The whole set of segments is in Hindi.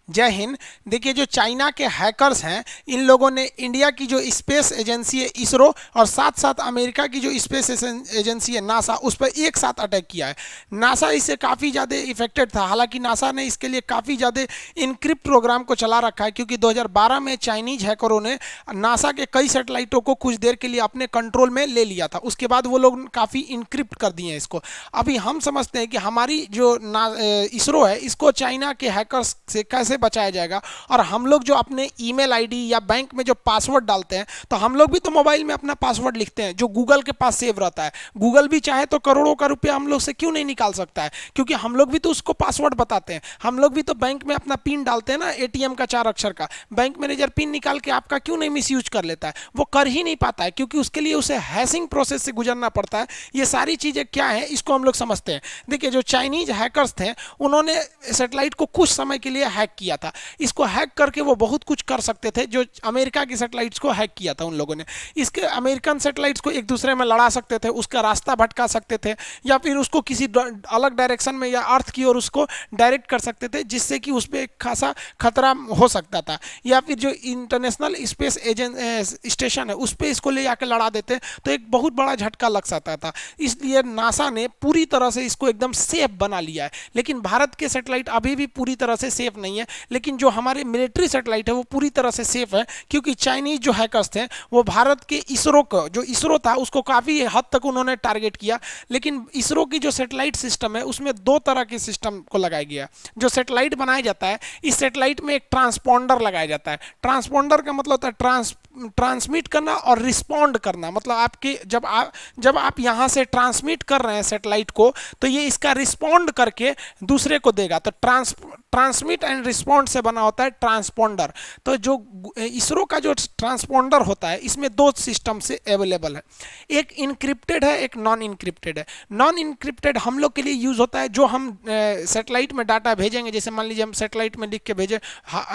जय हिंद। देखिए, जो चाइना के हैकर्स हैं, इन लोगों ने इंडिया की जो स्पेस एजेंसी है इसरो और साथ साथ अमेरिका की जो स्पेस एजेंसी है नासा, उस पर एक साथ अटैक किया है। नासा इससे काफ़ी ज़्यादा इफेक्टेड था। हालांकि नासा ने इसके लिए काफ़ी ज़्यादा इनक्रिप्ट प्रोग्राम को चला रखा है, क्योंकि 2012 में चाइनीज हैकरों ने नासा के कई सैटेलाइटों को कुछ देर के लिए अपने कंट्रोल में ले लिया था। उसके बाद वो लोग काफ़ी इनक्रिप्ट कर दिए हैं इसको। अभी हम समझते हैं कि हमारी जो इसरो है, इसको चाइना के हैकर्स से कैसे बचाया जाएगा। और हम लोग जो अपने ईमेल आईडी या बैंक में जो पासवर्ड डालते हैं, तो हम लोग भी तो मोबाइल में अपना पासवर्ड लिखते हैं जो गूगल के पास सेव रहता है। गूगल भी चाहे तो करोड़ों का रुपया हम लोग से क्यों नहीं निकाल सकता है, क्योंकि हम लोग भी तो उसको पासवर्ड बताते हैं। हम लोग भी तो बैंक में अपना पिन डालते हैं ना, एटीएम का 4 अक्षर का। बैंक मैनेजर पिन निकाल के आपका क्यों नहीं मिस यूज कर लेता है? वो कर ही नहीं पाता है, क्योंकि उसके लिए उसे हैशिंग प्रोसेस से गुजरना पड़ता है। ये सारी चीज़ें क्या है, इसको हम लोग समझते हैं। देखिए, जो चाइनीज हैकर्स थे, उन्होंने सैटेलाइट को कुछ समय के लिए हैक किया था। इसको हैक करके वो बहुत कुछ कर सकते थे। जो अमेरिका की सैटेलाइट्स को हैक किया था उन लोगों ने, इसके अमेरिकन सैटेलाइट्स को एक दूसरे में लड़ा सकते थे, उसका रास्ता भटका सकते थे, या फिर उसको किसी अलग डायरेक्शन में या अर्थ की ओर उसको डायरेक्ट कर सकते थे, जिससे कि उस पर एक खासा खतरा हो सकता था। या फिर जो इंटरनेशनल स्पेस स्टेशन है, उस पर इसको ले जाकर लड़ा देते तो एक बहुत बड़ा झटका लग सकता था। इसलिए नासा ने पूरी तरह से इसको एकदम सेफ बना लिया है। लेकिन भारत के सैटेलाइट अभी भी पूरी तरह से सेफ नहीं है। लेकिन जो हमारे मिलिट्री सैटेलाइट है वो पूरी तरह से सेफ है, क्योंकि चाइनीज जो हैकर्स थे वो भारत के इसरो को, जो इसरो था उसको काफ़ी हद तक उन्होंने टारगेट किया। लेकिन इसरो की जो सैटेलाइट सिस्टम है उसमें दो तरह के सिस्टम को लगाया गया। जो सैटेलाइट बनाया जाता है, इस सैटेलाइट में एक ट्रांसपॉन्डर लगाया जाता है। ट्रांसपॉन्डर का मतलब होता है ट्रांसमिट करना और रिस्पॉन्ड करना। मतलब आपके जब आप यहाँ से ट्रांसमिट कर रहे हैं सैटेलाइट को, तो ये इसका रिस्पॉन्ड करके दूसरे को देगा। तो ट्रांसमिट एंड रिस्पॉन्ड से बना होता है ट्रांसपॉन्डर। तो जो इसरो का जो ट्रांसपॉन्डर होता है, इसमें दो सिस्टम से अवेलेबल है। एक इनक्रिप्टेड है, एक नॉन इनक्रिप्टेड है। नॉन इनक्रिप्टेड हम लोग के लिए यूज़ होता है, जो हम सैटेलाइट में डाटा भेजेंगे। जैसे मान लीजिए हम सैटेलाइट में लिख के भेजे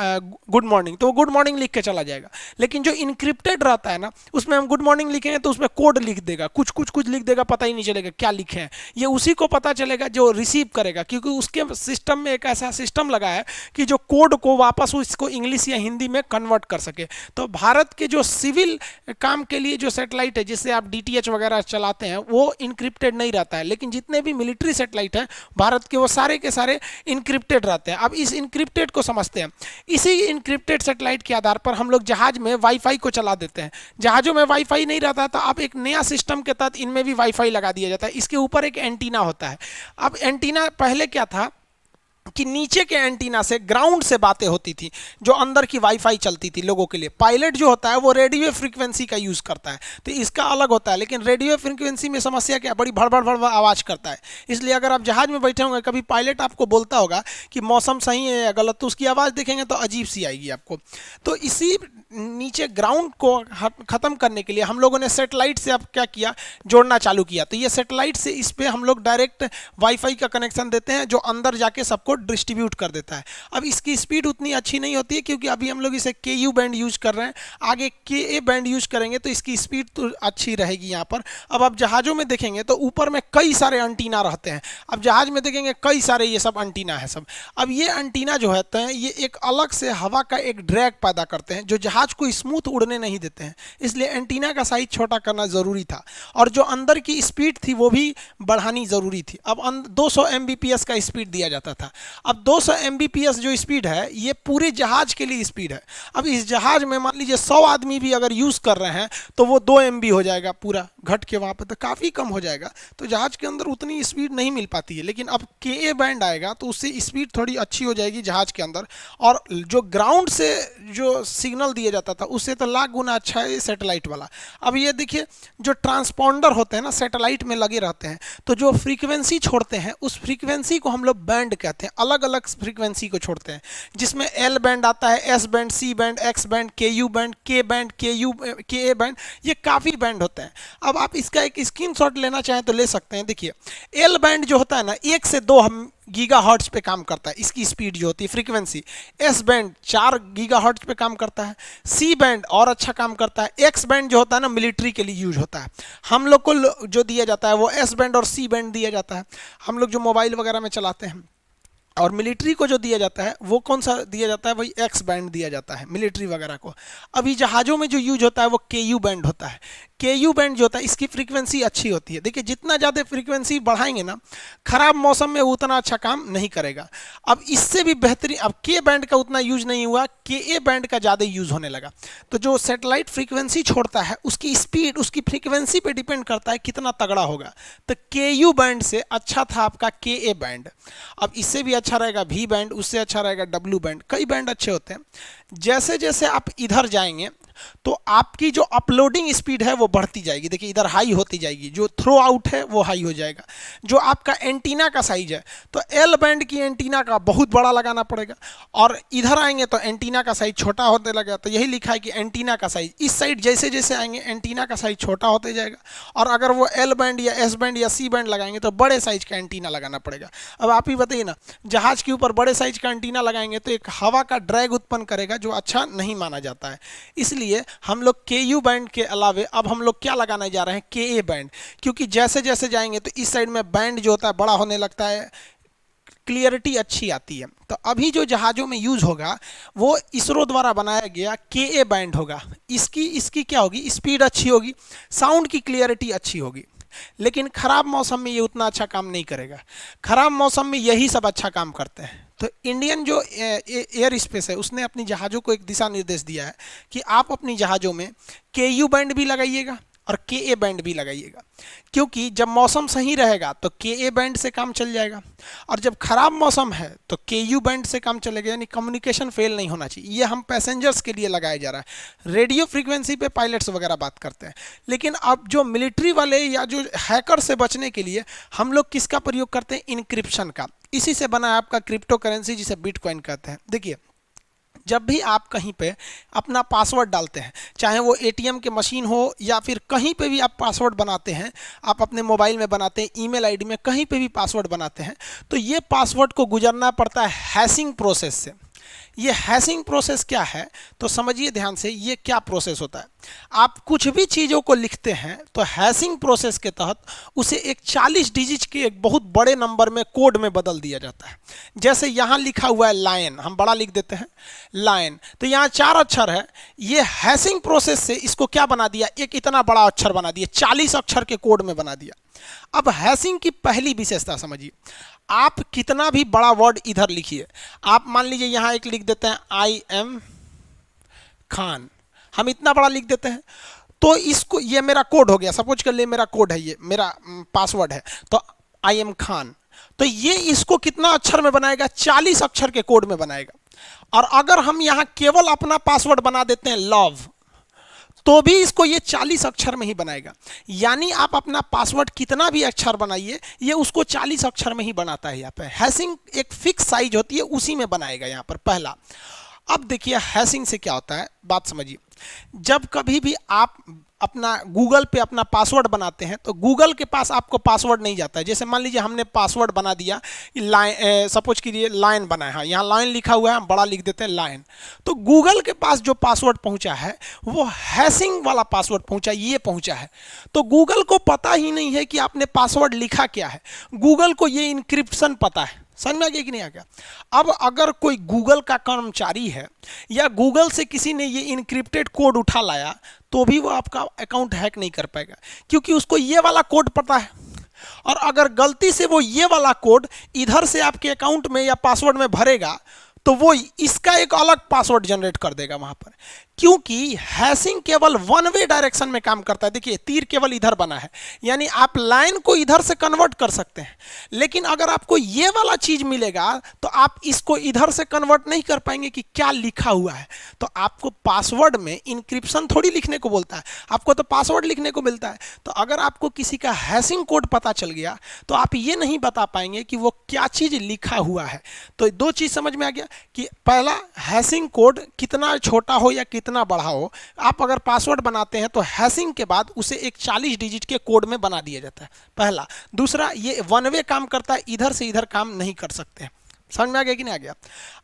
गुड मॉर्निंग, तो वो गुड मॉर्निंग लिख के चला जाएगा। लेकिन जो इनक्रिप्टेड रहता है ना, उसमें हम गुड मॉर्निंग लिखेंगे तो उसमें कोड लिख देगा, कुछ कुछ कुछ लिख देगा, पता ही नहीं चलेगा क्या लिखे हैं। ये उसी को पता चलेगा जो रिसीव करेगा, क्योंकि उसके सिस्टम में एक ऐसा सिस्टम लगा है कि जो कोड को वापस उसको इंग्लिश या हिंदी में कन्वर्ट कर सके। तो भारत के जो सिविल काम के लिए जो सैटेलाइट है, जिससे आप डीटीएच वगैरह चलाते हैं, वो इनक्रिप्टेड नहीं रहता है। लेकिन जितने भी मिलिट्री सैटेलाइट हैं भारत के, वो सारे के सारे इनक्रिप्टेड रहते हैं। अब इस इनक्रिप्टेड को समझते हैं। इसी इनक्रिप्टेड सैटेलाइट के आधार पर हम लोग जहाज में वाईफाई को चला देते हैं। जहाजों में वाईफाई नहीं रहता, तो अब एक नया सिस्टम के तहत इनमें भी वाईफाई लगा दिया जाता है। इसके ऊपर एक एंटीना होता है। अब एंटीना पहले क्या था कि नीचे के एंटीना से, ग्राउंड से बातें होती थी, जो अंदर की वाईफाई चलती थी लोगों के लिए। पायलट जो होता है वो रेडियो फ्रीक्वेंसी का यूज़ करता है, तो इसका अलग होता है। लेकिन रेडियो फ्रीक्वेंसी में समस्या क्या, बड़ी भड़बड़ भड़बड़ आवाज़ करता है। इसलिए अगर आप जहाज में बैठे होंगे, कभी पायलट आपको बोलता होगा कि मौसम सही है या गलत, तो उसकी आवाज़ देखेंगे तो अजीब सी आएगी आपको। तो इसी नीचे ग्राउंड को ख़त्म करने के लिए हम लोगों ने सैटेलाइट से अब क्या किया, जोड़ना चालू किया। तो ये सैटेलाइट से इस पर हम लोग डायरेक्ट वाईफाई का कनेक्शन देते हैं, जो अंदर जाके सबको डिस्ट्रीब्यूट कर देता है। अब इसकी स्पीड उतनी अच्छी नहीं होती है, क्योंकि अभी हम लोग इसे KU बैंड यूज कर रहे हैं। आगे KA बैंड यूज करेंगे तो इसकी स्पीड तो अच्छी रहेगी यहाँ पर। अब आप जहाज़ों में देखेंगे तो ऊपर में कई सारे एंटीना रहते हैं। अब जहाज में देखेंगे कई सारे ये सब एंटीना है सब। अब ये एंटीना जो होते हैं, ये एक अलग से हवा का एक ड्रैग पैदा करते हैं, जो जहाज को स्मूथ उड़ने नहीं देते हैं। इसलिए एंटीना का साइज छोटा करना ज़रूरी था, और जो अंदर की स्पीड थी वो भी बढ़ानी ज़रूरी थी। अब 200 Mbps का स्पीड दिया जाता था। अब 200 Mbps जो स्पीड है, ये पूरे जहाज के लिए स्पीड है। अब इस जहाज में मान लीजिए 100 आदमी भी अगर यूज़ कर रहे हैं, तो वो 2 MB हो जाएगा पूरा घट के, वहाँ पर तो काफ़ी कम हो जाएगा। तो जहाज के अंदर उतनी स्पीड नहीं मिल पाती है। लेकिन अब KA बैंड आएगा तो उससे स्पीड थोड़ी अच्छी हो जाएगी जहाज के अंदर। और जो ग्राउंड से जो सिग्नल दिया जाता था, उससे तो लाख गुना अच्छा है सैटेलाइट वाला। अब ये देखिए, जो ट्रांसपॉन्डर होते हैं ना, सैटेलाइट में लगे रहते हैं, तो जो फ्रीक्वेंसी छोड़ते हैं, उस फ्रीक्वेंसी को हम लोग बैंड कहते हैं। अलग अलग फ्रीक्वेंसी को छोड़ते हैं, जिसमें L बैंड आता है, S band, C band, X band, KU band, K band, KA band, ये काफ़ी बैंड होते हैं। अब आप इसका एक स्क्रीनशॉट लेना चाहें तो ले सकते हैं। देखिए, L बैंड जो होता है ना, 1 से 2 गीगाहर्ट्ज पे काम करता है, इसकी स्पीड जो होती है फ्रीक्वेंसी। S बैंड 4 गीगाहर्ट्ज पे काम करता है। C बैंड और अच्छा काम करता है। X बैंड जो होता है ना, मिलिट्री के लिए यूज होता है। हम लोग को जो दिया जाता है वो S बैंड और C बैंड दिया जाता है, हम लोग जो मोबाइल वगैरह में चलाते हैं। और मिलिट्री को जो दिया जाता है वो कौन सा दिया जाता है, वही एक्स बैंड दिया जाता है मिलिट्री वगैरह को। अभी जहाज़ों में जो यूज होता है वो केयू बैंड होता है। केयू बैंड जो होता है इसकी फ्रीक्वेंसी अच्छी होती है। देखिए जितना ज़्यादा फ्रीक्वेंसी बढ़ाएंगे ना, खराब मौसम में उतना अच्छा काम नहीं करेगा। अब इससे भी बेहतरीन, अब के बैंड का उतना यूज नहीं हुआ, के ए बैंड का ज़्यादा यूज होने लगा। तो जो सैटेलाइट फ्रीक्वेंसी छोड़ता है उसकी स्पीड उसकी फ्रीक्वेंसी पे डिपेंड करता है कितना तगड़ा होगा। तो के यू बैंड से अच्छा था आपका के ए बैंड। अब इससे भी अच्छा रहेगा वी बैंड, उससे अच्छा रहेगा डब्ल्यू बैंड, कई बैंड अच्छे होते हैं। जैसे जैसे आप इधर जाएंगे तो आपकी जो अपलोडिंग स्पीड है वो बढ़ती जाएगी। देखिए इधर हाई होती जाएगी, जो थ्रो आउट है वो हाई हो जाएगा। जो आपका एंटीना का साइज है तो एल बैंड की एंटीना का बहुत बड़ा लगाना पड़ेगा, और इधर आएंगे तो एंटीना का साइज छोटा होते लगेगा। तो यही लिखा है कि एंटीना का साइज इस साइड जैसे जैसे आएंगे एंटीना का साइज छोटा होते जाएगा, और अगर वो एल बैंड या एस बैंड या सी बैंड लगाएंगे तो बड़े साइज का एंटीना लगाना पड़ेगा। अब आप ही बताइए ना, जहाज के ऊपर बड़े साइज का एंटीना लगाएंगे तो एक हवा का ड्रैग उत्पन्न करेगा जो अच्छा नहीं माना जाता है। इसलिए हम लोग के यू बैंड के अलावे अब हम लोग क्या लगाने जा रहे हैं, के ए बैंड। क्योंकि जैसे जैसे जाएंगे तो इस साइड में बैंड जो होता है बड़ा होने लगता है, क्लियरिटी अच्छी आती है। तो अभी जो जहाज़ों में यूज़ होगा वो इसरो द्वारा बनाया गया के ए बैंड होगा। इसकी क्या होगी, स्पीड अच्छी होगी, साउंड की क्लियरिटी अच्छी होगी। लेकिन ख़राब मौसम में ये उतना अच्छा काम नहीं करेगा। ख़राब मौसम में यही सब अच्छा काम करते हैं। तो इंडियन जो एयर स्पेस है उसने अपनी जहाज़ों को एक दिशा निर्देश दिया है कि आप अपनी जहाज़ों में के यू बैंड भी लगाइएगा और के ए बैंड भी लगाइएगा। क्योंकि जब मौसम सही रहेगा तो के ए बैंड से काम चल जाएगा, और जब खराब मौसम है तो के यू बैंड से काम चलेगा। यानी कम्युनिकेशन फेल नहीं होना चाहिए। ये हम पैसेंजर्स के लिए लगाया जा रहा है। रेडियो फ्रीक्वेंसी पे पायलट्स वगैरह बात करते हैं, लेकिन अब जो मिलिट्री वाले या जो हैकर से बचने के लिए हम लोग किसका प्रयोग करते हैं, इनक्रिप्शन का। इसी से बना है आपका क्रिप्टो करेंसी जिसे बिटकॉइन कहते हैं। देखिए जब भी आप कहीं पे अपना पासवर्ड डालते हैं, चाहे वो एटीएम के मशीन हो या फिर कहीं पे भी आप पासवर्ड बनाते हैं, आप अपने मोबाइल में बनाते हैं, ईमेल आईडी में कहीं पे भी पासवर्ड बनाते हैं, तो ये पासवर्ड को गुजरना पड़ता है हैशिंग प्रोसेस से। ये हैशिंग प्रोसेस क्या है तो समझिए ध्यान से, ये क्या प्रोसेस होता है। आप कुछ भी चीज़ों को लिखते हैं तो हैशिंग प्रोसेस के तहत उसे एक 40 डिजिट के एक बहुत बड़े नंबर में कोड में बदल दिया जाता है। जैसे यहाँ लिखा हुआ है लायन, हम बड़ा लिख देते हैं लायन, तो यहाँ 4 अक्षर है। ये हैशिंग प्रोसेस से इसको क्या बना दिया, एक इतना बड़ा अक्षर बना दिया, 40 अक्षर के कोड में बना दिया। अब हैशिंग की पहली विशेषता समझिए, आप कितना भी बड़ा वर्ड इधर लिखिए। आप मान लीजिए यहाँ एक लिख देते हैं आई एम खान, हम इतना बड़ा लिख देते हैं तो इसको, ये मेरा कोड हो गया, सपोज कर लिए मेरा कोड है, ये मेरा पासवर्ड है, तो आई एम खान, तो ये इसको कितना अक्षर में बनाएगा, 40 अक्षर के कोड में बनाएगा। और अगर हम यहाँ केवल अपना पासवर्ड बना देते हैं लव, तो भी इसको ये 40 अक्षर में ही बनाएगा। यानी आप अपना पासवर्ड कितना भी अक्षर बनाइए, ये उसको 40 अक्षर में ही बनाता है। यहाँ पे हैशिंग एक फिक्स साइज होती है, उसी में बनाएगा यहाँ पर पहला। अब देखिए हैशिंग से क्या होता है, बात समझिए। जब कभी भी आप अपना गूगल पे अपना पासवर्ड बनाते हैं तो गूगल के पास आपको पासवर्ड नहीं जाता है। जैसे मान लीजिए हमने पासवर्ड बना दिया लाइन, सपोज कीजिए लाइन बना है, हाँ यहाँ लाइन लिखा हुआ है, हम बड़ा लिख देते हैं लाइन, तो गूगल के पास जो पासवर्ड पहुंचा है वो हैशिंग वाला पासवर्ड पहुंचा, ये पहुंचा है। तो गूगल को पता ही नहीं है कि आपने पासवर्ड लिखा क्या है, गूगल को ये इंक्रिप्शन पता है। समझ में आ गया कि नहीं आ गया। अब अगर कोई गूगल का कर्मचारी है या गूगल से किसी ने ये इनक्रिप्टेड कोड उठा लाया तो भी वो आपका अकाउंट हैक नहीं कर पाएगा, क्योंकि उसको ये वाला कोड पता है। और अगर गलती से वो ये वाला कोड इधर से आपके अकाउंट में या पासवर्ड में भरेगा तो वो इसका एक अलग पासवर्ड जनरेट कर देगा वहां पर, क्योंकि हैशिंग केवल वन वे डायरेक्शन में काम करता है। देखिए तीर केवल इधर बना है, यानी आप लाइन को इधर से कन्वर्ट कर सकते हैं, लेकिन अगर आपको ये वाला चीज मिलेगा तो आप इसको इधर से कन्वर्ट नहीं कर पाएंगे कि क्या लिखा हुआ है। तो आपको पासवर्ड में इंक्रिप्शन थोड़ी लिखने को बोलता है, आपको तो पासवर्ड लिखने को मिलता है। तो अगर आपको किसी का हैशिंग कोड पता चल गया तो आप ये नहीं बता पाएंगे कि वो क्या चीज लिखा हुआ है। तो दो चीज समझ में आ गया कि पहला, हैशिंग कोड कितना छोटा हो या कितना बड़ा हो, आप अगर पासवर्ड बनाते हैं तो हैशिंग के बाद उसे एक 40 डिजिट के कोड में बना दिया जाता है, पहला। दूसरा, ये वन वे काम करता है, इधर से इधर काम नहीं कर सकते। समझ में आ गया कि नहीं आ गया।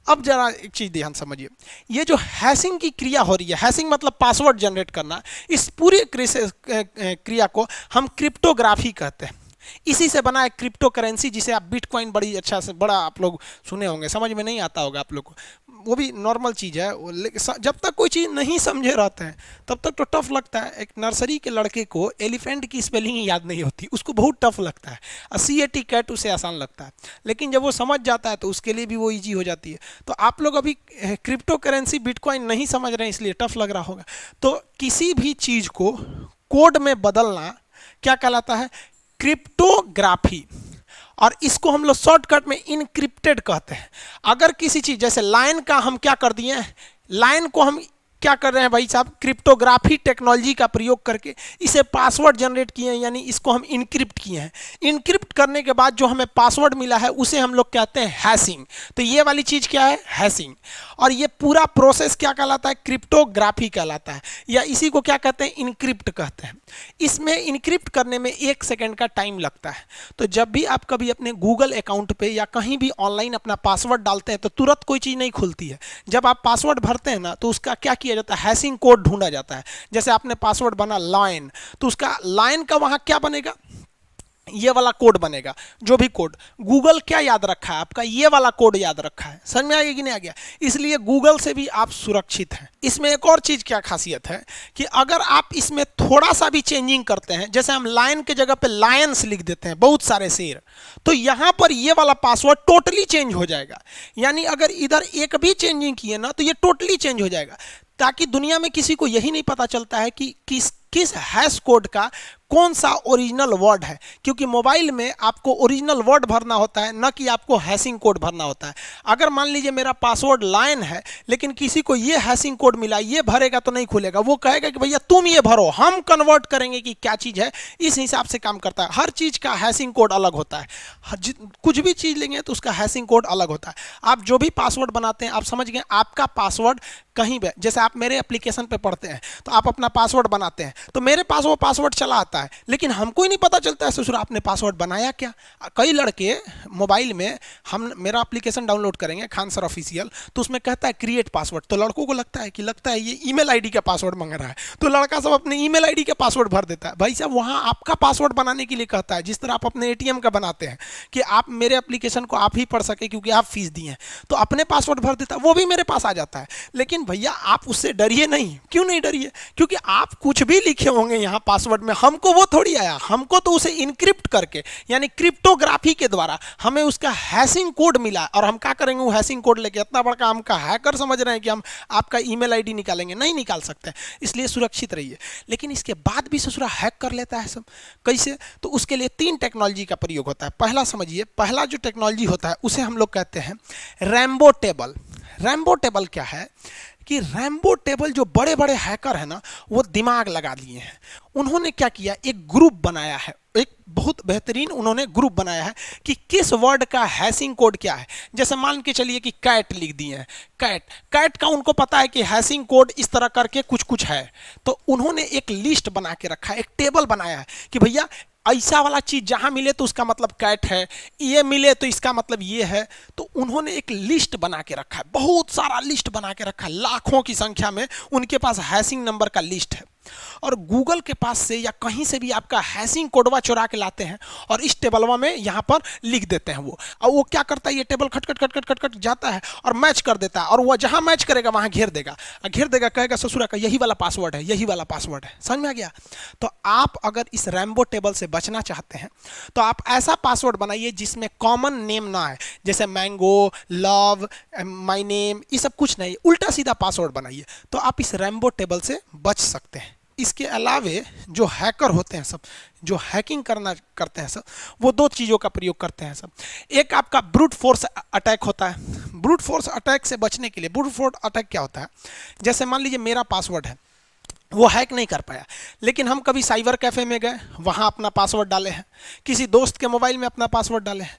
अब जरा एक चीज ध्यान समझिए, ये जो हैशिंग की क्रिया हो रही है, हैशिंग मतलब पासवर्ड जनरेट करना, इस पूरी क्रिया को हम क्रिप्टोग्राफी कहते हैं। इसी से बना है क्रिप्टो करेंसी, जिसे आप बिटकॉइन बड़ी अच्छा से बड़ा आप लोग सुने होंगे, समझ में नहीं आता होगा आप लोग को, वो भी नॉर्मल चीज़ है। जब तक कोई चीज़ नहीं समझे रहते हैं तब तक तो टफ लगता है। एक नर्सरी के लड़के को एलिफेंट की स्पेलिंग ही याद नहीं होती, उसको बहुत टफ लगता है। CAT कैट उसे आसान लगता है, लेकिन जब वो समझ जाता है तो उसके लिए भी वो ईजी हो जाती है। तो आप लोग अभी क्रिप्टो करेंसी बिटकॉइन नहीं समझ रहे हैं इसलिए टफ लग रहा होगा। तो किसी भी चीज़ को कोड में बदलना क्या कहलाता है? क्रिप्टोग्राफी। और इसको हम लोग शॉर्टकट में इनक्रिप्टेड कहते हैं। अगर किसी चीज जैसे लाइन का हम क्या कर दिए हैं, लाइन को हम क्या कर रहे हैं भाई साहब, क्रिप्टोग्राफी टेक्नोलॉजी का प्रयोग करके इसे पासवर्ड जनरेट किए हैं, यानी इसको हम इनक्रिप्ट किए हैं। इनक्रिप्ट करने के बाद जो हमें पासवर्ड मिला है उसे हम लोग कहते हैं हैशिंग। तो ये वाली चीज क्या है? हैशिंग। और ये पूरा प्रोसेस क्या कहलाता है? क्रिप्टोग्राफी कहलाता है, या इसी को क्या कहते हैं? इनक्रिप्ट कहते हैं। इसमें इनक्रिप्ट करने में 1 सेकेंड का टाइम लगता है। तो जब भी आप कभी अपने गूगल अकाउंट पे या कहीं भी ऑनलाइन अपना पासवर्ड डालते हैं तो तुरंत कोई चीज़ नहीं खुलती है। जब आप पासवर्ड भरते हैं ना तो उसका क्या किया जाता है? हैशिंग कोड ढूंढा जाता है। जैसे आपने पासवर्ड बना लाइन, तो उसका लाइन का वहां क्या बनेगा? ये वाला कोड बनेगा। जो भी कोड गूगल क्या याद रखा है आपका? ये वाला कोड याद रखा है। समझ में आ गया कि नहीं आ गया? इसलिए गूगल से भी आप सुरक्षित हैं। इसमें एक और चीज क्या खासियत है कि अगर आप इसमें थोड़ा सा भी चेंजिंग करते हैं, जैसे हम लाइन के जगह पे लायंस लिख देते हैं, बहुत सारे शेर, तो यहां पर ये वाला पासवर्ड टोटली चेंज हो जाएगा। यानी अगर इधर एक भी चेंजिंग किए ना तो ये टोटली चेंज हो जाएगा, ताकि दुनिया में किसी को यही नहीं पता चलता है कि किस हैश कोड का कौन सा ओरिजिनल वर्ड है। क्योंकि मोबाइल में आपको ओरिजिनल वर्ड भरना होता है, न कि आपको हैशिंग कोड भरना होता है। अगर मान लीजिए मेरा पासवर्ड लाइन है लेकिन किसी को ये हैशिंग कोड मिला, ये भरेगा तो नहीं खुलेगा। वो कहेगा कि भैया तुम ये भरो, हम कन्वर्ट करेंगे कि क्या चीज़ है। इस हिसाब से काम करता है। हर चीज़ का हैशिंग कोड अलग होता है। कुछ भी चीज़ लेंगे तो उसका हैशिंग कोड अलग होता है। आप जो भी पासवर्ड बनाते हैं, आप समझ गए, आपका पासवर्ड कहीं भी, जैसे आप मेरे एप्लीकेशन पे पढ़ते हैं तो आप अपना पासवर्ड बनाते हैं, तो मेरे पास वो पासवर्ड चला आता है, लेकिन हमको ही नहीं पता चलता है ससुर आपने पासवर्ड बनाया क्या। कई लड़के मोबाइल में, हम मेरा एप्लीकेशन डाउनलोड करेंगे खान सर ऑफिशियल, तो उसमें कहता है क्रिएट पासवर्ड, तो लड़कों को लगता है ये ईमेल आईडी का पासवर्ड मांग रहा है, तो लड़का सब अपने ईमेल आईडी का पासवर्ड भर देता है। भाई साहब वहाँ आपका पासवर्ड बनाने के लिए कहता है, जिस तरह आप अपने ATM का बनाते हैं कि आप मेरे एप्लीकेशन को आप ही पढ़ सके क्योंकि आप फीस दिए हैं, तो अपने पासवर्ड भर देता है, वो भी मेरे पास आ जाता है। लेकिन भैया आप उससे डरिए नहीं। क्यों नहीं डरिए? क्योंकि आप कुछ भी लिखे होंगे यहाँ पासवर्ड में, हमको वो थोड़ी आया, हमको तो उसे इनक्रिप्ट करके यानी क्रिप्टोग्राफी के द्वारा हमें उसका हैशिंग कोड मिला, और हम क्या करेंगे वो हैशिंग कोड लेके? इतना बड़ा हम का हैकर समझ रहे हैं कि हम आपका ईमेल आईडी निकालेंगे? नहीं निकाल सकते। इसलिए सुरक्षित रहिए। लेकिन इसके बाद भी ससुरा हैक कर लेता है सब। कैसे? तो उसके लिए 3 टेक्नोलॉजी का प्रयोग होता है। पहला समझिए, पहला जो टेक्नोलॉजी होता है उसे हम लोग कहते हैं रैम्बो टेबल। रैम्बो टेबल क्या है कि रैम्बो टेबल जो बड़े बड़े हैकर हैं ना, वो दिमाग लगा लिए हैं। उन्होंने क्या किया, एक ग्रुप बनाया है, एक बहुत बेहतरीन उन्होंने ग्रुप बनाया है कि किस वर्ड का हैशिंग कोड क्या है। जैसे मान के चलिए कि कैट लिख दिए हैं, कैट का उनको पता है कि हैशिंग कोड इस तरह करके कुछ कुछ है, तो उन्होंने एक लिस्ट बना के रखा है, एक टेबल बनाया है कि भैया ऐसा वाला चीज जहां मिले तो उसका मतलब कैट है, ये मिले तो इसका मतलब ये है। तो उन्होंने एक लिस्ट बना के रखा है, बहुत सारा लिस्ट बना के रखा है, लाखों की संख्या में उनके पास हैशिंग नंबर का लिस्ट है। और गूगल के पास से या कहीं से भी आपका हैशिंग कोडवा चुरा के लाते हैं और इस टेबलवा में यहाँ पर लिख देते हैं वो। और वो क्या करता है, ये टेबल खट खट खट खट खट खट जाता है और मैच कर देता है, और वो जहाँ मैच करेगा वहाँ घेर देगा, कहेगा ससुरा का यही वाला पासवर्ड है, यही वाला पासवर्ड है। समझ में आ गया? तो आप अगर इस रैम्बो टेबल से बचना चाहते हैं तो आप ऐसा पासवर्ड बनाइए जिसमें कॉमन नेम ना है, जैसे मैंगो, लव, माई नेम, ये सब कुछ नहीं, उल्टा सीधा पासवर्ड बनाइए, तो आप इस रैम्बो टेबल से बच सकते हैं। इसके अलावे जो हैकर होते हैं सब, जो हैकिंग करते हैं सब, वो 2 चीज़ों का प्रयोग करते हैं सब। एक आपका ब्रूट फोर्स अटैक होता है। ब्रूट फोर्स अटैक से बचने के लिए, ब्रूट फोर्स अटैक क्या होता है, जैसे मान लीजिए मेरा पासवर्ड है, वो हैक नहीं कर पाया, लेकिन हम कभी साइबर कैफ़े में गए, वहाँ अपना पासवर्ड डाले हैं, किसी दोस्त के मोबाइल में अपना पासवर्ड डाले हैं,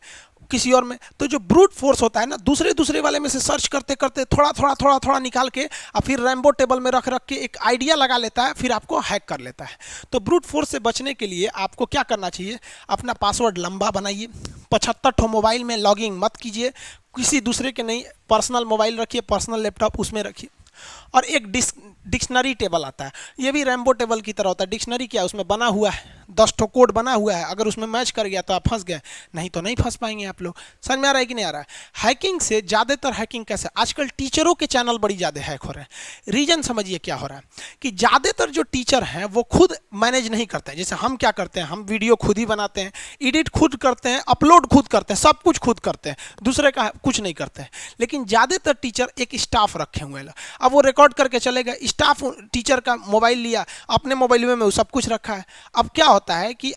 किसी और में, तो जो ब्रूट फोर्स होता है ना, दूसरे वाले में से सर्च करते करते थोड़ा निकाल के और फिर रैम्बो टेबल में रख के एक आइडिया लगा लेता है, फिर आपको हैक कर लेता है। तो ब्रूट फोर्स से बचने के लिए आपको क्या करना चाहिए, अपना पासवर्ड लंबा बनाइए, 75 ठो मोबाइल में लॉगिंग मत कीजिए, किसी दूसरे के नहीं, पर्सनल मोबाइल रखिए, पर्सनल लैपटॉप उसमें रखिए। और एक डिक्शनरी टेबल आता है, ये भी रैम्बो टेबल की तरह होता है। डिक्शनरी क्या है, उसमें बना हुआ है, 10 ठो कोड बना हुआ है, अगर उसमें मैच कर गया तो आप फंस गए, नहीं तो नहीं फंस पाएंगे आप लोग। समझ में आ रहा है कि नहीं आ रहा है? हैकिंग से ज़्यादातर हैकिंग कैसे, आजकल टीचरों के चैनल बड़ी ज़्यादा हैक हो रहे हैं। रीजन समझिए क्या हो रहा है कि ज़्यादातर जो टीचर हैं वो खुद मैनेज नहीं करते हैं। जैसे हम क्या करते हैं, हम वीडियो खुद ही बनाते हैं, एडिट खुद करते हैं, अपलोड खुद करते हैं, सब कुछ खुद करते हैं, दूसरे का कुछ नहीं करते हैं। लेकिन ज़्यादातर टीचर एक स्टाफ रखे हुए हैं, अब वो रिकॉर्ड करके चलेगा, स्टाफ टीचर का मोबाइल लिया, अपने मोबाइल में वो सब कुछ रखा है। अब क्या होता है कि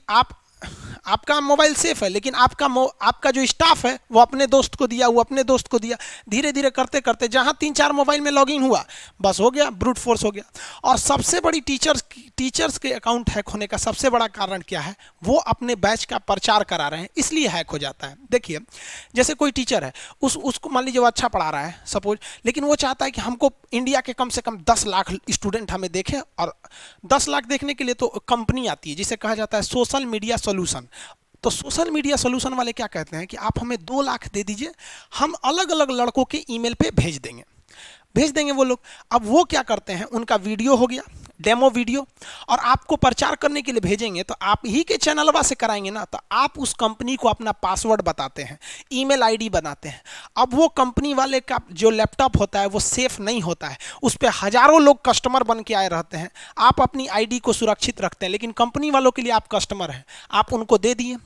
आपका मोबाइल सेफ है, लेकिन आपका जो स्टाफ है वो अपने दोस्त को दिया, वो अपने दोस्त को दिया, धीरे धीरे करते करते जहां 3-4 मोबाइल में लॉगिन हुआ, बस हो गया, ब्रूट फोर्स हो गया। और सबसे बड़ी टीचर्स के अकाउंट हैक होने का सबसे बड़ा कारण क्या है, वो अपने बैच का प्रचार करा रहे हैं, इसलिए हैक हो जाता है। देखिए जैसे कोई टीचर है, उसको मान लीजिए वो अच्छा पढ़ा रहा है सपोज, लेकिन वो चाहता है कि हमको इंडिया के कम से कम 10 लाख स्टूडेंट हमें देखें, और 10 लाख देखने के लिए तो कंपनी आती है जिसे कहा जाता है सोशल मीडिया सोल्यूशन। तो सोशल मीडिया सोल्यूशन वाले क्या कहते हैं कि आप हमें 2 लाख दे दीजिए, हम अलग अलग लड़कों के ईमेल पे भेज देंगे वो लोग। अब वो क्या करते हैं, उनका वीडियो हो गया, डेमो वीडियो, और आपको प्रचार करने के लिए भेजेंगे, तो आप ही के चैनलवा से कराएंगे ना, तो आप उस कंपनी को अपना पासवर्ड बताते हैं, ईमेल आईडी बनाते हैं। अब वो कंपनी वाले का जो लैपटॉप होता है वो सेफ नहीं होता है, उस पर हजारों लोग कस्टमर बन के आए रहते हैं। आप अपनी आईडी को सुरक्षित रखते हैं, लेकिन कंपनी वालों के लिए आप कस्टमर हैं, आप उनको दे दिए,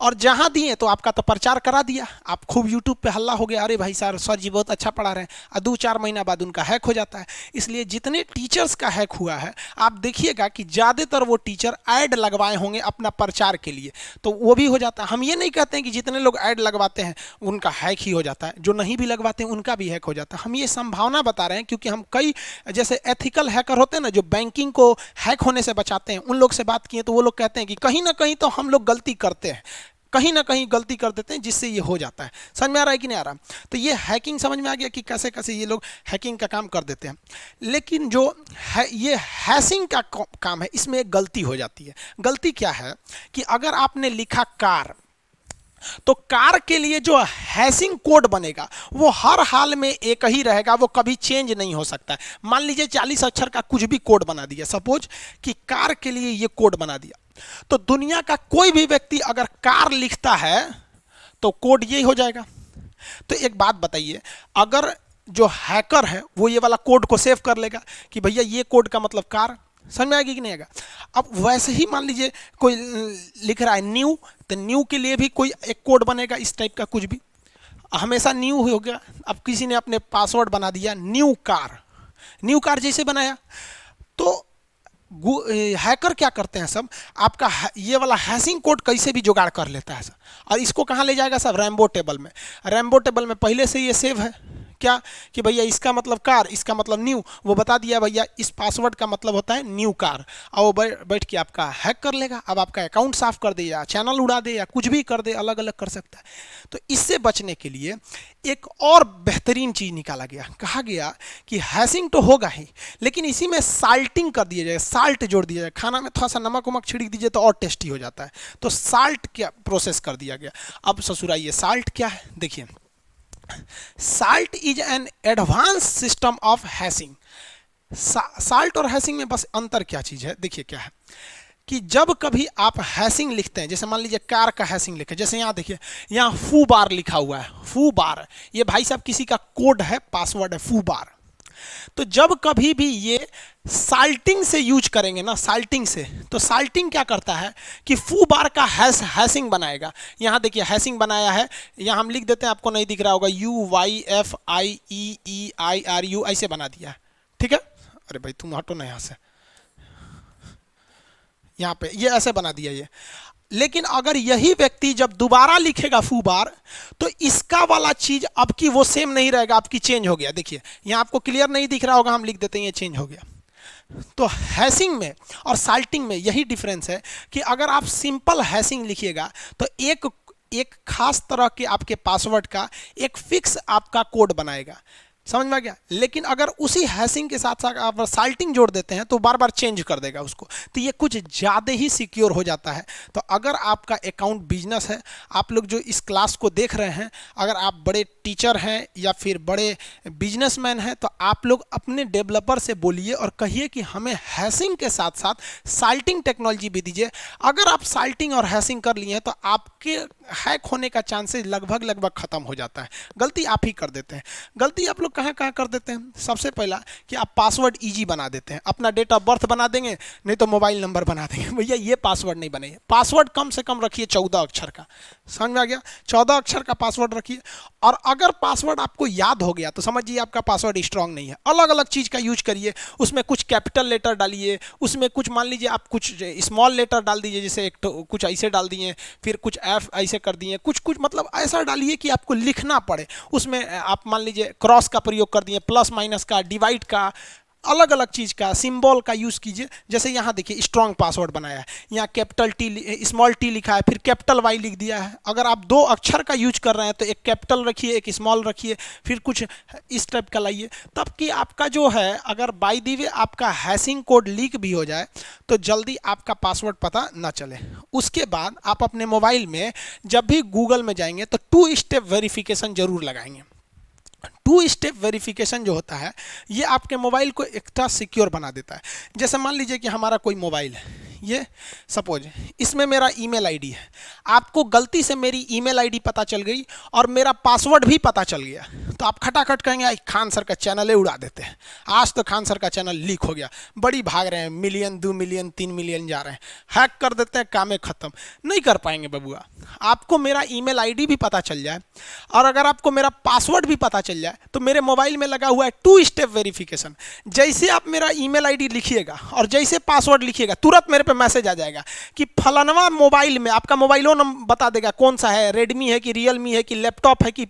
और जहां दिए तो आपका तो प्रचार करा दिया, आप खूब यूट्यूब पे हल्ला हो गया, अरे भाई सर जी बहुत अच्छा पढ़ा रहे हैं, और 2-4 महीना बाद उनका हैक हो जाता है। इसलिए जितने टीचर्स का हैक हुआ है, आप देखिएगा कि ज़्यादातर वो टीचर ऐड लगवाए होंगे अपना प्रचार के लिए, तो वो भी हो जाता है। हम ये नहीं कहते हैं कि जितने लोग ऐड लगवाते हैं उनका हैक ही हो जाता है, जो नहीं भी लगवाते हैं उनका भी हैक हो जाता है। हम ये संभावना बता रहे हैं, क्योंकि हम कई जैसे एथिकल हैकर होते हैं ना, जो बैंकिंग को हैक होने से बचाते हैं, उन लोग से बात किए तो वो लोग कहते हैं कि कहीं ना कहीं तो हम लोग गलती करते हैं, कहीं ना कहीं गलती कर देते हैं, जिससे ये हो जाता है। समझ में आ रहा है कि नहीं आ रहा? तो ये हैकिंग समझ में आ गया कि कैसे कैसे ये लोग हैकिंग का काम कर देते हैं। लेकिन जो है ये हैशिंग का काम है, इसमें एक गलती हो जाती है। गलती क्या है कि अगर आपने लिखा कार, तो कार के लिए जो हैशिंग कोड बनेगा वो हर हाल में एक ही रहेगा, वो कभी चेंज नहीं हो सकता है। मान लीजिए 40 अक्षर का कुछ भी कोड बना दिया, सपोज कि कार के लिए ये कोड बना दिया, तो दुनिया का कोई भी व्यक्ति अगर कार लिखता है तो कोड यही हो जाएगा। तो एक बात बताइए, अगर जो हैकर है वो ये वाला कोड को सेव कर लेगा कि भैया ये कोड का मतलब कार, समझ में आएगी कि नहीं आएगा? अब वैसे ही मान लीजिए कोई लिख रहा है न्यू, तो न्यू के लिए भी कोई एक कोड बनेगा इस टाइप का, कुछ भी हमेशा न्यू हो गया। अब किसी ने अपने पासवर्ड बना दिया न्यू कार जैसे बनाया, तो हैकर क्या करते हैं सब, आपका ये वाला हैशिंग कोड कैसे भी जुगाड़ कर लेता है सब, और इसको कहाँ ले जाएगा सब, रैम्बो टेबल में। रैम्बो टेबल में पहले से ये सेव है क्या कि भैया इसका मतलब कार, इसका मतलब न्यू, वो बता दिया भैया इस पासवर्ड का मतलब होता है न्यू कार, और वो बैठ के आपका हैक कर लेगा। अब आपका अकाउंट साफ कर दे या चैनल उड़ा दे या कुछ भी कर दे, अलग अलग कर सकता है। तो इससे बचने के लिए एक और बेहतरीन चीज़ निकाला गया, कहा गया कि हैशिंग तो होगा ही, लेकिन इसी में साल्टिंग कर दिया जाए, साल्ट जोड़ दिया जाए, खाना में थोड़ा सा नमक वमक छिड़क दीजिए तो और टेस्टी हो जाता है। तो साल्ट क्या प्रोसेस कर दिया गया। अब ससुराइए साल्ट क्या है, देखिए salt is an advance system of hashing. Salt और हैशिंग में बस अंतर क्या चीज़ है, देखिए क्या है कि जब कभी आप हैशिंग लिखते हैं, जैसे मान लीजिए कार का हैशिंग लिखे, जैसे यहाँ देखिए यहाँ फू बार लिखा हुआ है, फू बार, ये भाई साहब किसी का कोड है, पासवर्ड है फू बार। तो जब कभी भी ये साल्टिंग से यूज करेंगे ना, साल्टिंग से, तो साल्टिंग क्या करता है कि फू बार का हैशिंग बनाएगा। यहाँ देखिए हैशिंग बनाया है, यहाँ हम लिख देते हैं, आपको नहीं दिख रहा होगा, UYFIEEIRU ऐसे बना दिया है, ठीक है। अरे भाई तुम हटो ना यहाँ से, यहाँ पे ये ऐसे बना दिया ये। लेकिन अगर यही व्यक्ति जब दोबारा लिखेगा फू बार, तो इसका वाला चीज अब की वो सेम नहीं रहेगा, आपकी चेंज हो गया। देखिए यहाँ आपको क्लियर नहीं दिख रहा होगा, हम लिख देते हैं ये चेंज हो गया। तो हैशिंग में और साल्टिंग में यही डिफरेंस है कि अगर आप सिंपल हैशिंग लिखिएगा तो एक खास तरह के आपके पासवर्ड का एक फिक्स आपका कोड बनाएगा, समझ में आ गया। लेकिन अगर उसी हैशिंग के साथ साथ आप साल्टिंग जोड़ देते हैं तो बार बार चेंज कर देगा उसको, तो ये कुछ ज़्यादा ही सिक्योर हो जाता है। तो अगर आपका अकाउंट बिजनेस है, आप लोग जो इस क्लास को देख रहे हैं, अगर आप बड़े टीचर हैं या फिर बड़े बिजनेसमैन हैं, तो आप लोग अपने डेवलपर से बोलिए और कहिए कि हमें हैशिंग के साथ साथ साल्टिंग टेक्नोलॉजी भी दीजिए। अगर आप साल्टिंग और हैशिंग कर लिए हैं तो आपके हैक होने का चांसेस लगभग खत्म हो जाता है। गलती आप ही कर देते हैं। गलती आप लोग कहाँ कहाँ कर देते हैं? सबसे पहला कि आप पासवर्ड इजी बना देते हैं, अपना डेट ऑफ बर्थ बना देंगे, नहीं तो मोबाइल नंबर बना देंगे। भैया ये पासवर्ड नहीं बने, पासवर्ड कम से कम रखिए 14 अक्षर का। समझ में आ गया? 14 अक्षर का पासवर्ड रखिए। और अगर पासवर्ड आपको याद हो गया तो समझिए आपका पासवर्ड स्ट्रांग नहीं है। अलग अलग चीज़ का यूज करिए, उसमें कुछ कैपिटल लेटर डालिए, उसमें कुछ मान लीजिए आप कुछ स्मॉल लेटर डाल दीजिए, जैसे एक तो कुछ ऐसे डाल दिए, फिर कुछ एफ ऐसे कर दिए, कुछ कुछ मतलब ऐसा डालिए कि आपको लिखना पड़े। उसमें आप मान लीजिए क्रॉस का प्रयोग कर दिए, प्लस माइनस का, डिवाइड का, अलग अलग चीज़ का सिंबल का यूज़ कीजिए। जैसे यहाँ देखिए स्ट्रॉन्ग पासवर्ड बनाया है, यहाँ कैपिटल टी स्मॉल टी लिखा है, फिर कैपिटल वाई लिख दिया है। अगर आप 2 अक्षर का यूज कर रहे हैं तो एक कैपिटल रखिए, एक स्मॉल रखिए, फिर कुछ इस टाइप का लाइए, तब कि आपका जो है अगर बाय द वे आपका हैशिंग कोड लीक भी हो जाए तो जल्दी आपका पासवर्ड पता ना चले। उसके बाद आप अपने मोबाइल में जब भी गूगल में जाएंगे तो 2 स्टेप वेरिफिकेशन जरूर लगाएंगे। 2 स्टेप वेरिफिकेशन जो होता है ये आपके मोबाइल को एक्स्ट्रा सिक्योर बना देता है। जैसे मान लीजिए कि हमारा कोई मोबाइल है, ये सपोज इसमें मेरा ईमेल आईडी है, आपको गलती से मेरी ईमेल आईडी पता चल गई और मेरा पासवर्ड भी पता चल गया, तो आप खटाखट कहेंगे खान सर का चैनल ही उड़ा देते हैं, आज तो खान सर का चैनल लीक हो गया, बड़ी भाग रहे हैं, मिलियन 2 मिलियन 3 मिलियन जा रहे हैं, हैक कर देते हैं, कामें खत्म। नहीं कर पाएंगे बबुआ। आपको मेरा ईमेल आईडी भी पता चल जाए और अगर आपको मेरा पासवर्ड भी पता चल जाए तो मेरे मोबाइल में लगा हुआ है 2 स्टेप वेरिफिकेशन। जैसे आप मेरा ईमेल आईडी लिखिएगा और जैसे पासवर्ड लिखिएगा तुरंत मेरे पे मैसेज आ जाएगा कि फलानवा मोबाइल में, आपका मोबाइलों नंबर बता देगा कौन सा है, रेडमी है कि रियलमी है कि लैपटॉप है कि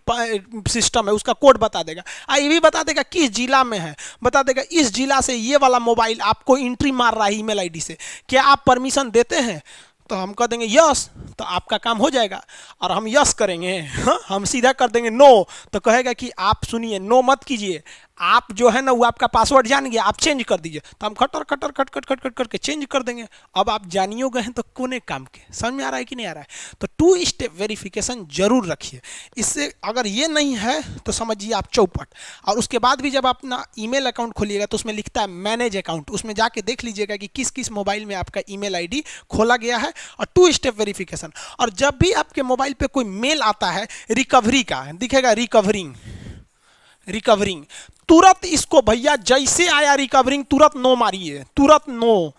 सिस्टम है, उसका कोड बता देगा। ये भी बता देगा किस जिला में है, बता देगा इस जिला से ये वाला मोबाइल आपको एंट्री मार रहा है ईमेल आईडी से, क्या आप परमिशन देते हैं? तो हम कह देंगे यस, तो आपका काम हो जाएगा। और हम यस करेंगे, हम सीधा कर देंगे नो, तो कहेगा कि आप सुनिए, नो मत कीजिए, आप जो है ना वो आपका पासवर्ड जान गया, आप चेंज कर दीजिए। तो हम खटर खटर खट खट खट खट करके चेंज कर देंगे। अब आप जानियो गए हैं तो कोने काम के। समझ में आ रहा है कि नहीं आ रहा है? तो 2 स्टेप वेरिफिकेशन जरूर रखिए। इससे अगर ये नहीं है तो समझिए आप चौपट। और उसके बाद भी जब आप अपना ईमेल अकाउंट खोलिएगा तो उसमें लिखता है मैनेज अकाउंट, उसमें जाके देख लीजिएगा कि किस किस मोबाइल में आपका ईमेल आईडी खोला गया है, और 2 स्टेप वेरिफिकेशन। और जब भी आपके मोबाइल पे कोई मेल आता है रिकवरी का, दिखेगा रिकवरिंग, तुरंत इसको भैया जैसे आया रिकवरिंग तुरंत नो मारिए, तुरंत नो।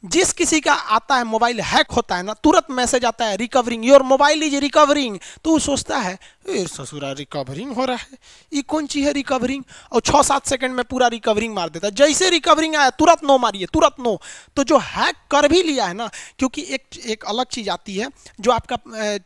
जिस किसी का आता है मोबाइल हैक होता है ना, तुरंत मैसेज आता है recovering, your mobile is recovering, तो वो सोचता है ससुरा रिकवरिंग हो रहा है, ये कौन चीज़ है रिकवरिंग, और 6-7 सेकंड में पूरा रिकवरिंग मार देता है। जैसे रिकवरिंग आया तुरंत नो मारिए, तुरंत नो। तो जो हैक कर भी लिया है ना, क्योंकि एक अलग चीज़ आती है जो आपका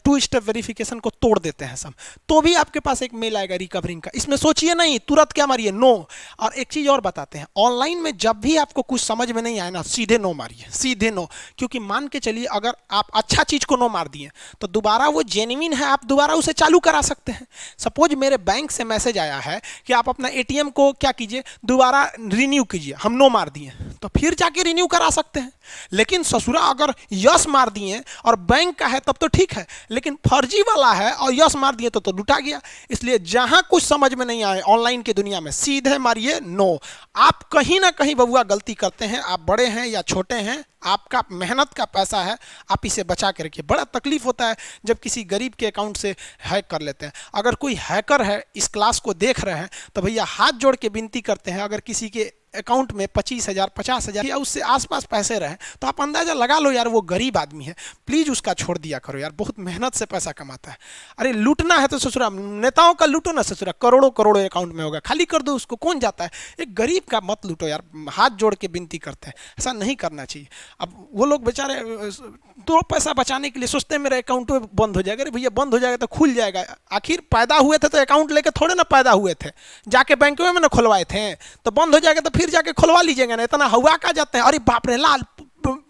2 स्टेप वेरिफिकेशन को तोड़ देते हैं सब, तो भी आपके पास एक मेल आएगा रिकवरिंग का। इसमें सोचिए नहीं, तुरंत क्या मारिए, नो। और एक चीज़ और बताते हैं, ऑनलाइन में जब भी आपको कुछ समझ में नहीं आए ना, सीधे नो मारिए, सीधे नो। क्योंकि मान के चलिए अगर आप अच्छा चीज को नो मार दिए तो दोबारा वो जेन्युइन है, आप दोबारा उसे चालू करा सकते हैं। सपोज मेरे बैंक से मैसेज आया है कि आप अपना एटीएम को क्या कीजिए, दोबारा रिन्यू कीजिए, हम नो मार दिए, तो फिर जाके रिन्यू करा सकते हैं। लेकिन ससुरा अगर यस मार दिए और बैंक का है तब तो ठीक है, लेकिन फर्जी वाला है और यस मार दिए तो लुटा गया। इसलिए जहां कुछ समझ में नहीं आए ऑनलाइन की दुनिया में, सीधे मारिए नो। आप कहीं ना कहीं बबुआ गलती करते हैं, आप बड़े हैं या छोटे हैं, आपका मेहनत का पैसा है, आप इसे बचा के रखिए। बड़ा तकलीफ होता है जब किसी गरीब के अकाउंट से हैक कर लेते हैं। अगर कोई हैकर है इस क्लास को देख रहे हैं तो भैया हाथ जोड़ के विनती करते हैं, अगर किसी के अकाउंट में 25,000 50,000 या उससे आसपास पैसे रहे तो आप अंदाजा लगा लो यार वो गरीब आदमी है, प्लीज उसका छोड़ दिया करो यार, बहुत मेहनत से पैसा कमाता है। अरे लूटना है तो ससुरा नेताओं का लूटो ना ससुरा, करोड़ों करोड़ों अकाउंट में होगा, खाली कर दो उसको, कौन जाता है। एक गरीब का मत लूटो यार, हाथ जोड़ के विनती करते हैं, ऐसा नहीं करना चाहिए। अब वो लोग बेचारे 2 पैसा बचाने के लिए सोचते हैं मेरा अकाउंट बंद हो जाएगा। अरे भैया बंद हो जाएगा तो खुल जाएगा, आखिर पैदा हुए थे तो अकाउंट लेके थोड़े ना पैदा हुए थे, जाके बैंक में ना खुलवाए थे, तो बंद हो जाएगा तो फिर जाके खुलवा लीजिएगा ना, इतना हवा का जाते हैं। अरे बाप रे लाल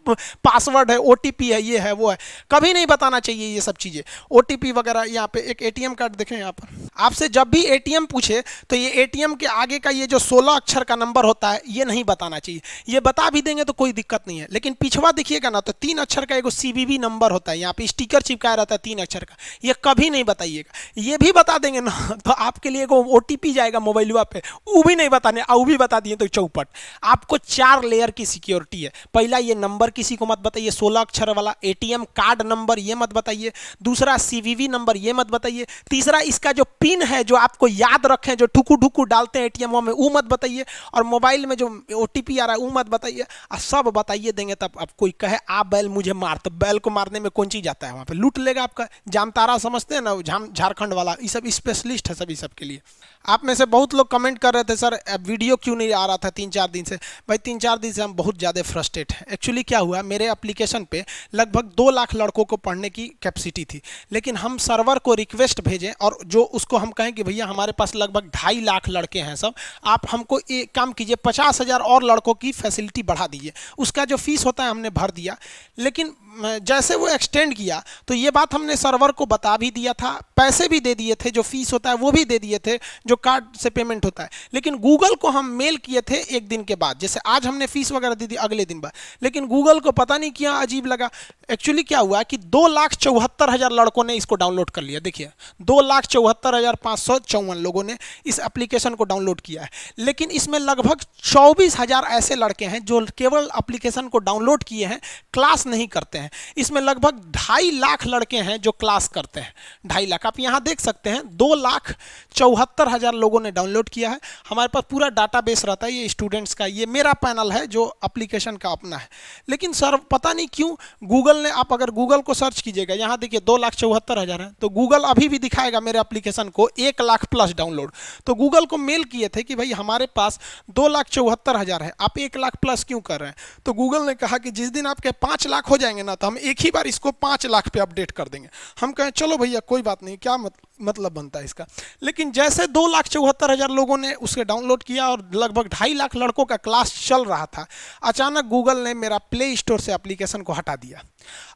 पासवर्ड है, ओटीपी है, ये है वो है, कभी नहीं बताना चाहिए ये सब चीज़ें, ओटीपी वगैरह। यहाँ पे एक एटीएम कार्ड देखें, यहाँ पर आपसे जब भी एटीएम पूछे तो ये एटीएम के आगे का ये जो 16 अक्षर का नंबर होता है ये नहीं बताना चाहिए। ये बता भी देंगे तो कोई दिक्कत नहीं है, लेकिन पिछवा देखिएगा ना तो 3 अक्षर का एक सीवीवी नंबर होता है, यहाँ पे स्टिकर चिपकाया रहता है 3 अक्षर का, ये कभी नहीं बताइएगा। ये भी बता देंगे ना तो आपके लिए को ओटीपी जाएगा मोबाइल पे, वो भी नहीं बताने, वो भी बता दिए तो चौपट। आपको 4 लेयर की सिक्योरिटी है। पहला, ये नंबर किसी को मत बताइए, 16 अक्षर वाला एटीएम कार्ड नंबर ये मत बताइए। दूसरा, सीवीवी नंबर ये मत बताइए। तीसरा, इसका जो पिन है जो आपको याद रखें, जो ठुकू ठुकू डालते हैं एटीएम में, वो मत बताइए। और मोबाइल में जो ओटीपी आ रहा है वो मत बताइए। सब बताइए देंगे तब अब कोई कहे आ बैल मुझे मार, तो बैल को मारने में कौन चीज जाता है, वहां पे लूट लेगा आपका। जामतारा समझते हैं ना, झारखंड वाला, ये सब स्पेशलिस्ट है सभी सब के लिए। आप में से बहुत लोग कमेंट कर रहे थे सर वीडियो क्यों नहीं आ रहा था 3-4 दिन से। भाई 3-4 दिन से हम बहुत ज़्यादा फ्रस्ट्रेट हैं। एक्चुअली क्या हुआ, मेरे एप्लीकेशन पे लगभग 2 लाख लड़कों को पढ़ने की कैपेसिटी थी, लेकिन हम सर्वर को रिक्वेस्ट भेजें और जो उसको हम कहें कि भैया हमारे पास लगभग 2.5 लाख लड़के हैं सब, आप हमको एक काम कीजिए 50,000 और लड़कों की फैसिलिटी बढ़ा दीजिए। उसका जो फीस होता है हमने भर दिया, लेकिन जैसे वो एक्सटेंड किया तो ये बात हमने सर्वर को बता भी दिया था, पैसे भी दे दिए थे, जो फीस होता है वो भी दे दिए थे, जो कार्ड से पेमेंट होता है। लेकिन गूगल को हम मेल किए थे 1 दिन के बाद, जैसे आज हमने फीस वगैरह दी थी अगले दिन बाद, लेकिन गूगल को पता नहीं क्या अजीब लगा। एक्चुअली क्या हुआ कि 2,74,000 लड़कों ने इसको डाउनलोड कर लिया। देखिए 2,74,554 लोगों ने इस एप्लीकेशन को डाउनलोड किया है, लेकिन इसमें लगभग 24,000 ऐसे लड़के हैं जो केवल एप्लीकेशन को डाउनलोड किए हैं, क्लास नहीं करते हैं। इसमें लगभग 2.5 लाख लड़के हैं जो क्लास करते हैं, 2.5 लाख। आप यहां देख सकते हैं 2,74,000 लोगों ने डाउनलोड किया है। हमारे पास पूरा डाटाबेस रहता है, ये स्टूडेंट्स का, ये मेरा पैनल है जो एप्लीकेशन का अपना है। लेकिन सर पता नहीं क्यों गूगल ने, आप अगर गूगल को सर्च कीजिएगा, यहां देखिए 2,74,000 है, तो गूगल अभी भी दिखाएगा मेरे एप्लीकेशन को 1 लाख प्लस डाउनलोड। तो गूगल को मेल किए थे कि भाई हमारे पास 2,74,000 है, आप 1 लाख प्लस क्यों कर रहे हैं। तो गूगल ने कहा कि जिस दिन आपके 5 लाख हो जाएंगे ना तो हम एक ही बार इसको 5 लाख पे अपडेट कर देंगे। हम कहें चलो भैया कोई बात नहीं, क्या मतलब बनता है इसका। लेकिन जैसे 2,74,000 लोगों ने उसे डाउनलोड किया और लगभग 2.5 लाख लड़कों का क्लास चल रहा था, अचानक गूगल ने मेरा प्ले स्टोर से एप्लीकेशन को हटा दिया।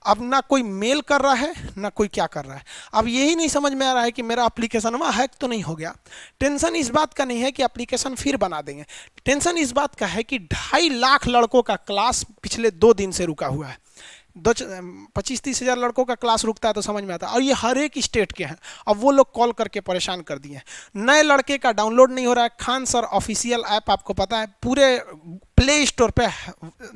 अब ना कोई मेल कर रहा है ना कोई क्या कर रहा है। अब यही नहीं समझ में आ रहा है कि मेरा एप्लीकेशन वहाँ हैक तो नहीं हो गया। टेंशन इस बात का नहीं है कि एप्लीकेशन फिर बना देंगे, टेंशन इस बात का है कि 2.5 लाख लड़कों का क्लास पिछले 2 दिन से रुका हुआ है। 25-30 हज़ार लड़कों का क्लास रुकता है तो समझ में आता है, और ये हर एक स्टेट के हैं। अब वो लोग कॉल करके परेशान कर दिए हैं, नए लड़के का डाउनलोड नहीं हो रहा है। खान सर ऑफिशियल ऐप आपको पता है पूरे प्ले स्टोर पे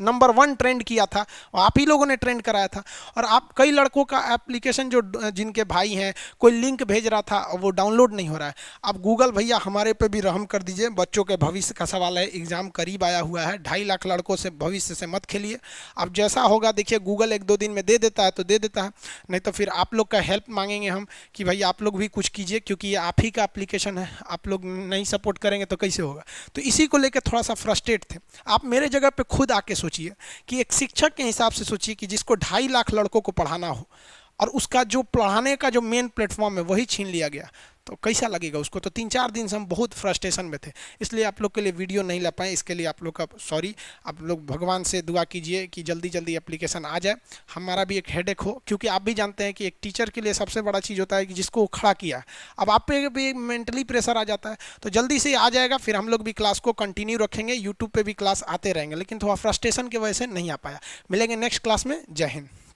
नंबर 1 ट्रेंड किया था, और आप ही लोगों ने ट्रेंड कराया था। और आप कई लड़कों का एप्लीकेशन जो जिनके भाई हैं कोई लिंक भेज रहा था वो डाउनलोड नहीं हो रहा है। अब गूगल भैया हमारे पे भी रहम कर दीजिए, बच्चों के भविष्य का सवाल है, एग्ज़ाम करीब आया हुआ है, 2.5 लाख लड़कों से भविष्य से मत खेलिए। अब जैसा होगा देखिए, गूगल 1-2 दिन में दे देता है तो दे देता है, नहीं तो फिर आप लोग का हेल्प मांगेंगे हम कि भाई आप लोग भी कुछ कीजिए, क्योंकि ये आप ही का एप्लीकेशन है, आप लोग नहीं सपोर्ट करेंगे तो कैसे होगा। तो इसी को लेकर थोड़ा सा फ्रस्ट्रेट थे। आप मेरे जगह पे खुद आके सोचिए कि एक शिक्षक के हिसाब से सोचिए कि जिसको 2.5 लाख लड़कों को पढ़ाना हो और उसका जो पढ़ाने का जो मेन प्लेटफॉर्म है वही छीन लिया गया, तो कैसा लगेगा उसको। तो 3-4 दिन से हम बहुत फ्रस्ट्रेशन में थे, इसलिए आप लोग के लिए वीडियो नहीं ला पाए, इसके लिए आप लोग का सॉरी। आप लोग भगवान से दुआ कीजिए कि जल्दी जल्दी एप्लीकेशन आ जाए, हमारा भी एक हेडेक हो, क्योंकि आप भी जानते हैं कि एक टीचर के लिए सबसे बड़ा चीज़ होता है कि जिसको खड़ा किया। अब आप पे भी मेंटली प्रेशर आ जाता है, तो जल्दी से आ जाएगा, फिर हम लोग भी क्लास को कंटिन्यू रखेंगे, यूट्यूब पर भी क्लास आते रहेंगे। लेकिन थोड़ा फ्रस्ट्रेशन की वजह से नहीं आ पाया। मिलेंगे नेक्स्ट क्लास में। जय हिंद।